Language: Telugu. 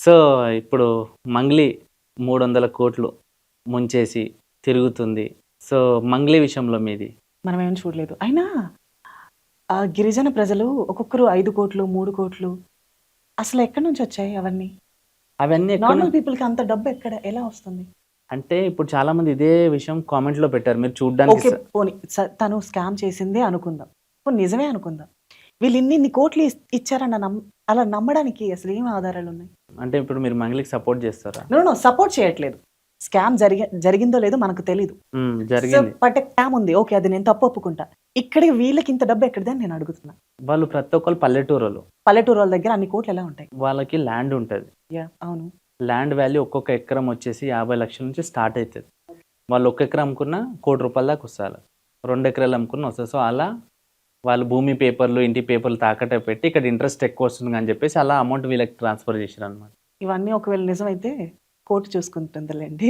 సో, ఇప్పుడు మంగ్లీ 300,00,00,000 ముంచేసి తిరుగుతుంది. సో, మంగ్లీ విషయంలో మీది? మనమేం చూడలేదు. అయినా గిరిజన ప్రజలు ఒక్కొక్కరు 5,00,00,000, 3,00,00,000 అసలెక్కడి నుంచొచ్చాయి అవన్నీ? అవన్నీ ఎక్కడ నార్మల్ పీపుల్‌కి అంత డబ్బు ఎలా వస్తుంది? అంటే ఇప్పుడు చాలా మంది ఇదే విషయం కామెంట్‌లో పెట్టారు. మీరు చూడ్డానికి ఓకే. పోనీ తను స్కామ్ చేసిందే అనుకుందాం. పోనీ నిజమే అనుకుందాం. వీళ్ళు ఇన్నిన్ని కోట్లు ఇచ్చారన్న అలా నమ్మడానికి అసలేం ఆధారాలున్నాయి? అంటే ఇప్పుడు మీరు మంగ్లీకి సపోర్ట్ చేస్తారా? నో. సపోర్ట్ చేయట్లేదు. స్కామ్ జరిగిందో లేదో మనకు తెలీదు. జరిగింది. బట్ స్కామ్ ఉంది. ఓకే. అది నేను తప్పు ఒప్పుకుంటా. ఇక్కడికి వీళ్ళకి ఇంత డబ్బు ఎక్కడిది అని నేను అడుగుతున్నా. వాళ్ళు ప్రతి ఒక్కళ్ళు పల్లెటూరోళ్ళు. పల్లెటూరోళ్ళ దగ్గర అన్ని కోట్లు ఎలా ఉంటాయి? వాళ్ళకి ల్యాండ్ ఉంటది. అవును. ల్యాండ్ వాల్యూ ఒక్కొక్క ఎకరం వచ్చేసి 50,00,000 నుంచి స్టార్ట్ అయితది. వాళ్ళు ఒక ఎకరం అమ్ముకున్న ₹1,00,00,000 దాకా వస్తాది. 2 ఎకరాలు అమ్ముకున్న వస్తది. సో, అలా వాళ్ళు భూమి పేపర్లు, ఇంటి పేపర్లు తాకట్టు పెట్టి ఇక్కడ ఇంట్రెస్ట్ ఎక్కువ వస్తుంది అని చెప్పేసి అలా అమౌంట్ వీళ్ళకి ట్రాన్స్‌ఫర్ చేసిరన్నమాట. ఇవన్నీ ఒకవేళ నిజమైతే కోర్ట్ చూసుకుంటుందిలెండి.